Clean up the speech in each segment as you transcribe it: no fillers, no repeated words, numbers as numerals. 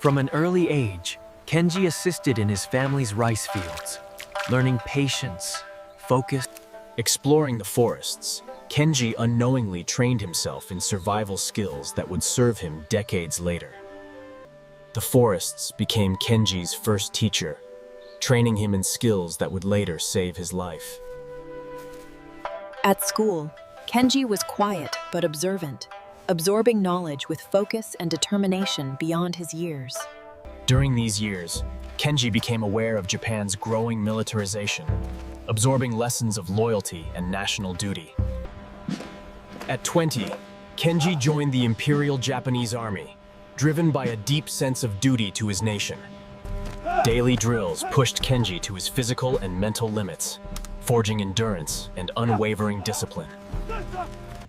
From an early age, Kenji assisted in his family's rice fields, learning patience, focus. Exploring the forests, Kenji unknowingly trained himself in survival skills that would serve him decades later. The forests became Kenji's first teacher, training him in skills that would later save his life. At school, Kenji was quiet but observant, absorbing knowledge with focus and determination beyond his years. During these years, Kenji became aware of Japan's growing militarization, absorbing lessons of loyalty and national duty. At 20, Kenji joined the Imperial Japanese Army, driven by a deep sense of duty to his nation. Daily drills pushed Kenji to his physical and mental limits, forging endurance and unwavering discipline.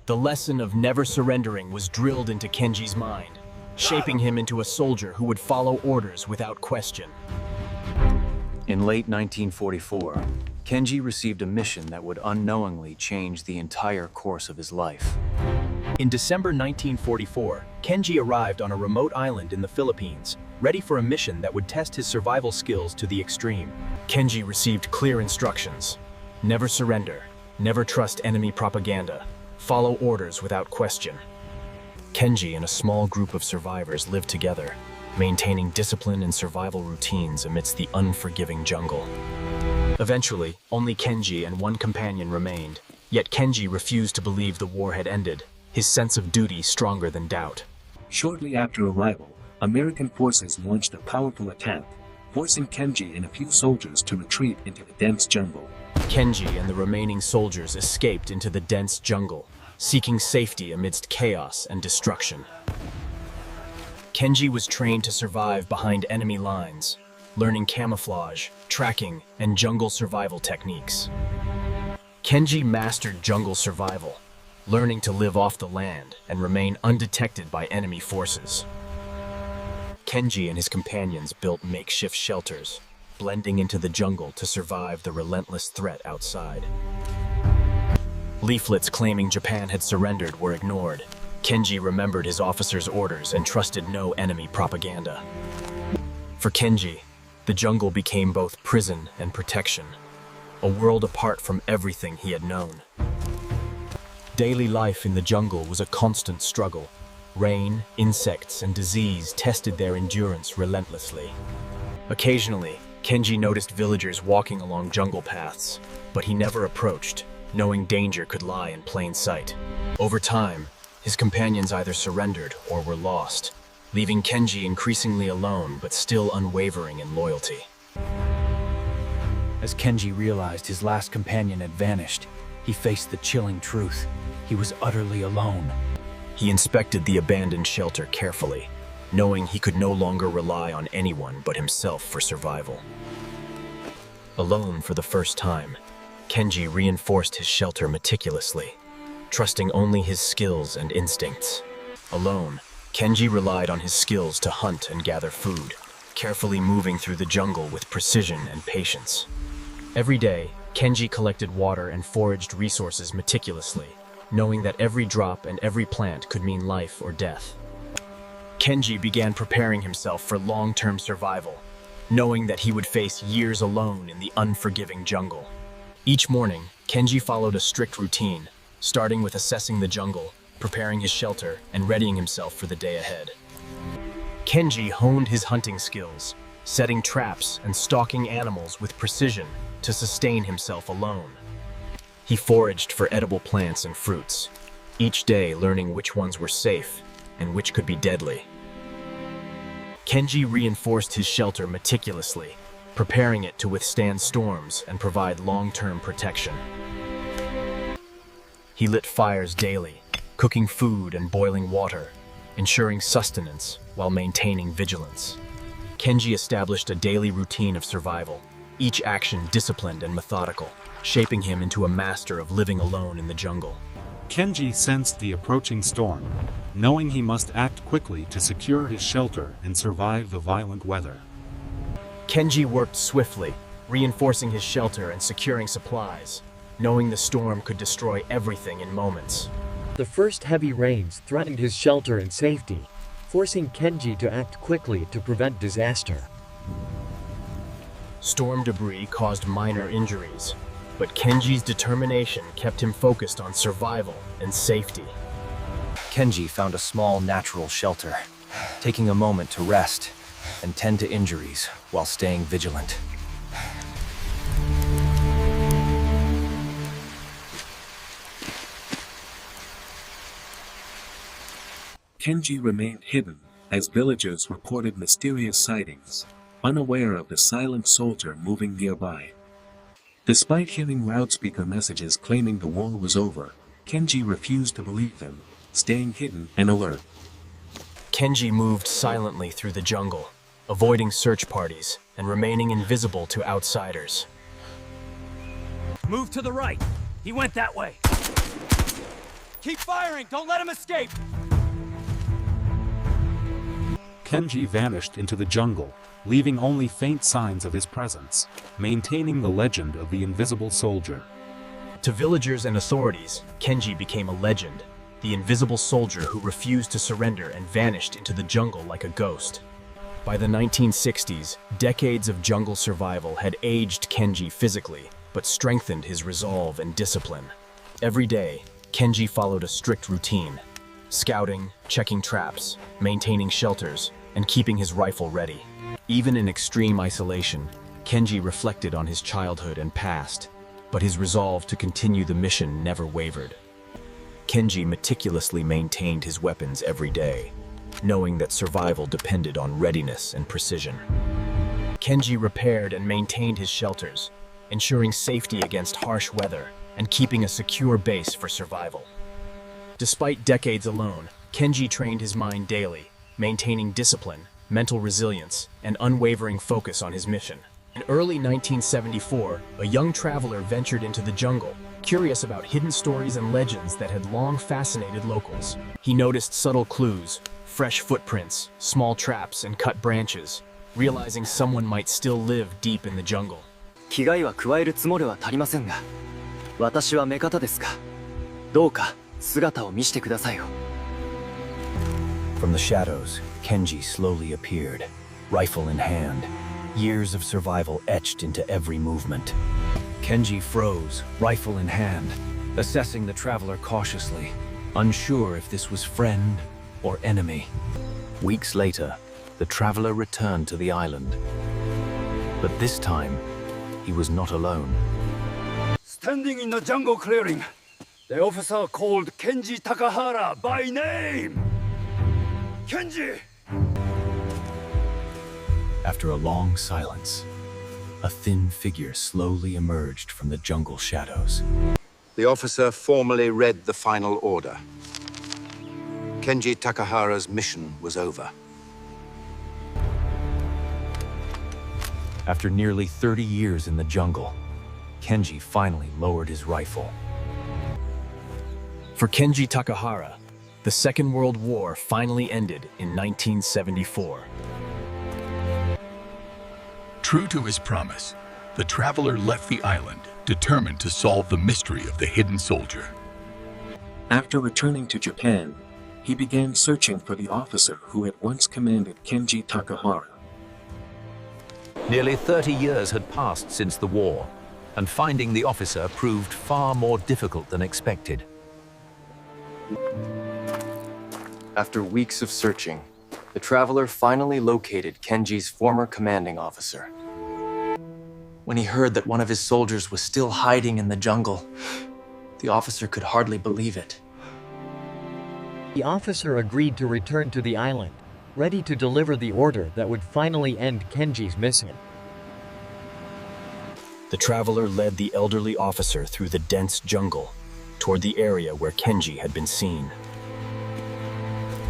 The lesson of never surrendering was drilled into Kenji's mind, shaping him into a soldier who would follow orders without question. In late 1944, Kenji received a mission that would unknowingly change the entire course of his life. In December 1944, Kenji arrived on a remote island in the Philippines, ready for a mission that would test his survival skills to the extreme. Kenji received clear instructions: never surrender, never trust enemy propaganda, follow orders without question. Kenji and a small group of survivors lived together, maintaining discipline and survival routines amidst the unforgiving jungle. Eventually, only Kenji and one companion remained, yet Kenji refused to believe the war had ended, his sense of duty stronger than doubt. Shortly after arrival, American forces launched a powerful attack, forcing Kenji and a few soldiers to retreat into the dense jungle. Kenji and the remaining soldiers escaped into the dense jungle, seeking safety amidst chaos and destruction. Kenji was trained to survive behind enemy lines, learning camouflage, tracking, and jungle survival techniques. Kenji mastered jungle survival, learning to live off the land and remain undetected by enemy forces. Kenji and his companions built makeshift shelters, blending into the jungle to survive the relentless threat outside. Leaflets claiming Japan had surrendered were ignored. Kenji remembered his officers' orders and trusted no enemy propaganda. For Kenji, the jungle became both prison and protection, a world apart from everything he had known. Daily life in the jungle was a constant struggle. Rain, insects, and disease tested their endurance relentlessly. Occasionally, Kenji noticed villagers walking along jungle paths, but he never approached, knowing danger could lie in plain sight. Over time, his companions either surrendered or were lost, leaving Kenji increasingly alone but still unwavering in loyalty. As Kenji realized his last companion had vanished, he faced the chilling truth. He was utterly alone. He inspected the abandoned shelter carefully, knowing he could no longer rely on anyone but himself for survival. Alone for the first time, Kenji reinforced his shelter meticulously, trusting only his skills and instincts. Alone, Kenji relied on his skills to hunt and gather food, carefully moving through the jungle with precision and patience. Every day, Kenji collected water and foraged resources meticulously, knowing that every drop and every plant could mean life or death. Kenji began preparing himself for long-term survival, knowing that he would face years alone in the unforgiving jungle. Each morning, Kenji followed a strict routine, starting with assessing the jungle, preparing his shelter, and readying himself for the day ahead. Kenji honed his hunting skills, setting traps and stalking animals with precision to sustain himself alone. He foraged for edible plants and fruits, each day learning which ones were safe and which could be deadly. Kenji reinforced his shelter meticulously, preparing it to withstand storms and provide long-term protection. He lit fires daily, cooking food and boiling water, ensuring sustenance while maintaining vigilance. Kenji established a daily routine of survival, each action disciplined and methodical, shaping him into a master of living alone in the jungle. Kenji sensed the approaching storm, knowing he must act quickly to secure his shelter and survive the violent weather. Kenji worked swiftly, reinforcing his shelter and securing supplies, knowing the storm could destroy everything in moments. The first heavy rains threatened his shelter and safety, forcing Kenji to act quickly to prevent disaster. Storm debris caused minor injuries, but Kenji's determination kept him focused on survival and safety. Kenji found a small natural shelter, taking a moment to rest and tend to injuries while staying vigilant. Kenji remained hidden as villagers reported mysterious sightings, unaware of the silent soldier moving nearby. Despite hearing loudspeaker messages claiming the war was over, Kenji refused to believe them, staying hidden and alert. Kenji moved silently through the jungle, avoiding search parties and remaining invisible to outsiders. Move to the right. He went that way. Keep firing! Don't let him escape! Kenji vanished into the jungle, leaving only faint signs of his presence, maintaining the legend of the invisible soldier. To villagers and authorities, Kenji became a legend, the invisible soldier who refused to surrender and vanished into the jungle like a ghost. By the 1960s, decades of jungle survival had aged Kenji physically, but strengthened his resolve and discipline. Every day, Kenji followed a strict routine: scouting, checking traps, maintaining shelters, and keeping his rifle ready. Even in extreme isolation, Kenji reflected on his childhood and past, but his resolve to continue the mission never wavered. Kenji meticulously maintained his weapons every day, knowing that survival depended on readiness and precision. Kenji repaired and maintained his shelters, ensuring safety against harsh weather and keeping a secure base for survival. Despite decades alone, Kenji trained his mind daily, maintaining discipline, mental resilience, and unwavering focus on his mission. In early 1974, a young traveler ventured into the jungle, curious about hidden stories and legends that had long fascinated locals. He noticed subtle clues, fresh footprints, small traps, and cut branches, realizing someone might still live deep in the jungle. 危害は加えるつもりは足りませんが、私は目方ですが、どうか姿を見せてくださいよ。From the shadows, Kenji slowly appeared, rifle in hand, years of survival etched into every movement. Kenji froze, rifle in hand, assessing the traveler cautiously, unsure if this was friend or enemy. Weeks later, the traveler returned to the island. But this time, he was not alone. Standing in the jungle clearing, the officer called Kenji Takahara by name! Kenji! After a long silence, a thin figure slowly emerged from the jungle shadows. The officer formally read the final order. Kenji Takahara's mission was over. After nearly 30 years in the jungle, Kenji finally lowered his rifle. For Kenji Takahara, the Second World War finally ended in 1974. True to his promise, the traveler left the island, determined to solve the mystery of the hidden soldier. After returning to Japan, he began searching for the officer who had once commanded Kenji Takahara. Nearly 30 years had passed since the war, and finding the officer proved far more difficult than expected. After weeks of searching, the traveler finally located Kenji's former commanding officer. When he heard that one of his soldiers was still hiding in the jungle, the officer could hardly believe it. The officer agreed to return to the island, ready to deliver the order that would finally end Kenji's mission. The traveler led the elderly officer through the dense jungle, toward the area where Kenji had been seen.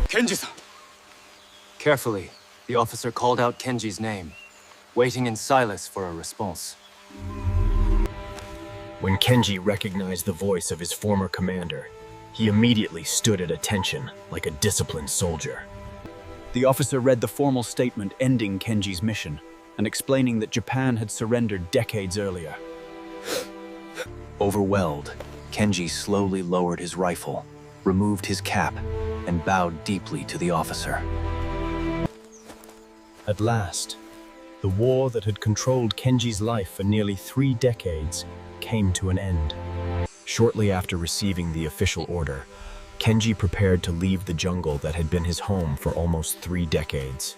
Kenji-san! Carefully, the officer called out Kenji's name, waiting in silence for a response. When Kenji recognized the voice of his former commander, he immediately stood at attention like a disciplined soldier. The officer read the formal statement ending Kenji's mission and explaining that Japan had surrendered decades earlier. Overwhelmed, Kenji slowly lowered his rifle, removed his cap, and bowed deeply to the officer. At last, the war that had controlled Kenji's life for nearly 3 decades came to an end. Shortly after receiving the official order, Kenji prepared to leave the jungle that had been his home for almost 3 decades.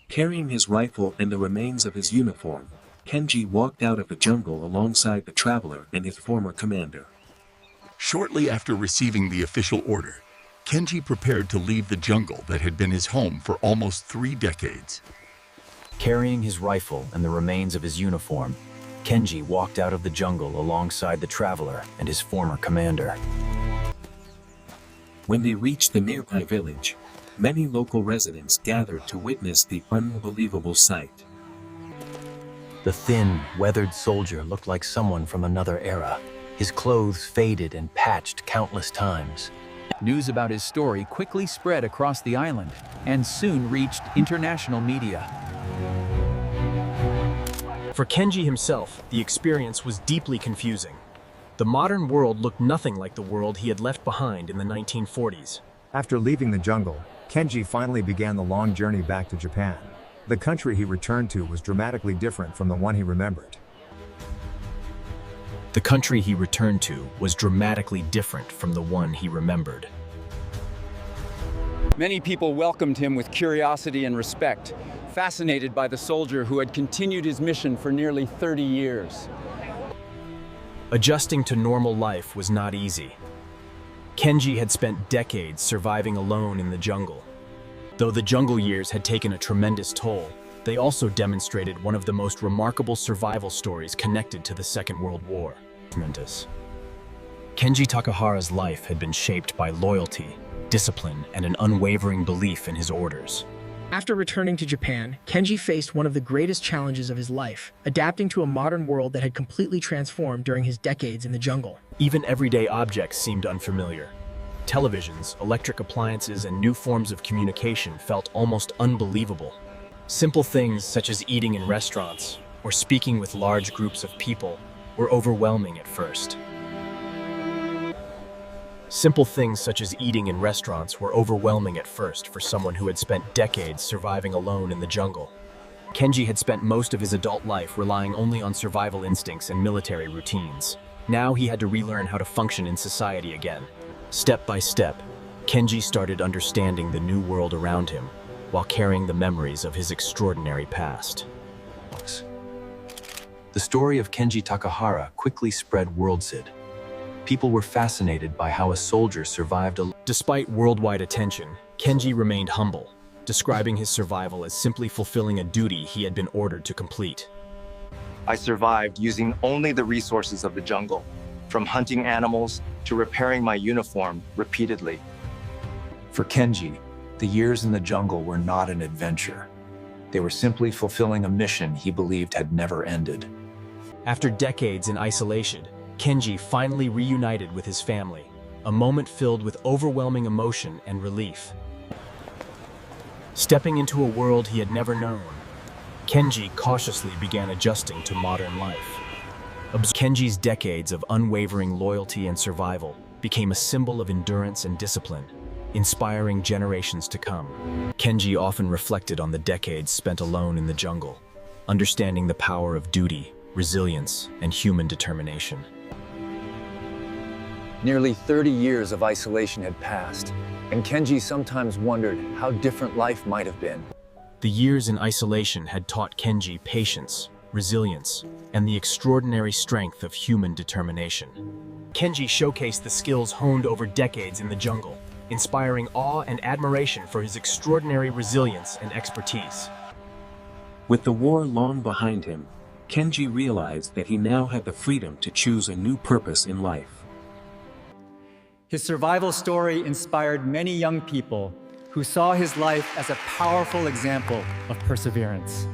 Carrying his rifle and the remains of his uniform, Kenji walked out of the jungle alongside the traveler and his former commander. Shortly after receiving the official order, Kenji prepared to leave the jungle that had been his home for almost 3 decades. Carrying his rifle and the remains of his uniform, Kenji walked out of the jungle alongside the traveler and his former commander. When they reached the nearby village, many local residents gathered to witness the unbelievable sight. The thin, weathered soldier looked like someone from another era. His clothes faded and patched countless times. News about his story quickly spread across the island and soon reached international media. For Kenji himself, the experience was deeply confusing. The modern world looked nothing like the world he had left behind in the 1940s. After leaving the jungle, Kenji finally began the long journey back to Japan. The country he returned to was dramatically different from the one he remembered. The country he returned to was dramatically different from the one he remembered. Many people welcomed him with curiosity and respect, fascinated by the soldier who had continued his mission for nearly 30 years. Adjusting to normal life was not easy. Kenji had spent decades surviving alone in the jungle. Though the jungle years had taken a tremendous toll, they also demonstrated one of the most remarkable survival stories connected to the Second World War. Kenji Takahara's life had been shaped by loyalty, discipline, and an unwavering belief in his orders. After returning to Japan, Kenji faced one of the greatest challenges of his life, adapting to a modern world that had completely transformed during his decades in the jungle. Even everyday objects seemed unfamiliar. Televisions, electric appliances, and new forms of communication felt almost unbelievable. Simple things such as eating in restaurants or speaking with large groups of people were overwhelming at first. Simple things such as eating in restaurants were overwhelming at first for someone who had spent decades surviving alone in the jungle. Kenji had spent most of his adult life relying only on survival instincts and military routines. Now he had to relearn how to function in society again. Step by step, Kenji started understanding the new world around him while carrying the memories of his extraordinary past. The story of Kenji Takahara quickly spread worldwide. People were fascinated by how a soldier survived alone. Despite worldwide attention, Kenji remained humble, describing his survival as simply fulfilling a duty he had been ordered to complete. I survived using only the resources of the jungle, from hunting animals to repairing my uniform repeatedly. For Kenji, the years in the jungle were not an adventure. They were simply fulfilling a mission he believed had never ended. After decades in isolation, Kenji finally reunited with his family, a moment filled with overwhelming emotion and relief. Stepping into a world he had never known, Kenji cautiously began adjusting to modern life. Kenji's decades of unwavering loyalty and survival became a symbol of endurance and discipline, inspiring generations to come. Kenji often reflected on the decades spent alone in the jungle, understanding the power of duty, resilience, and human determination. Nearly 30 years of isolation had passed, and Kenji sometimes wondered how different life might have been. The years in isolation had taught Kenji patience, resilience, and the extraordinary strength of human determination. Kenji showcased the skills honed over decades in the jungle, inspiring awe and admiration for his extraordinary resilience and expertise. With the war long behind him, Kenji realized that he now had the freedom to choose a new purpose in life. His survival story inspired many young people who saw his life as a powerful example of perseverance.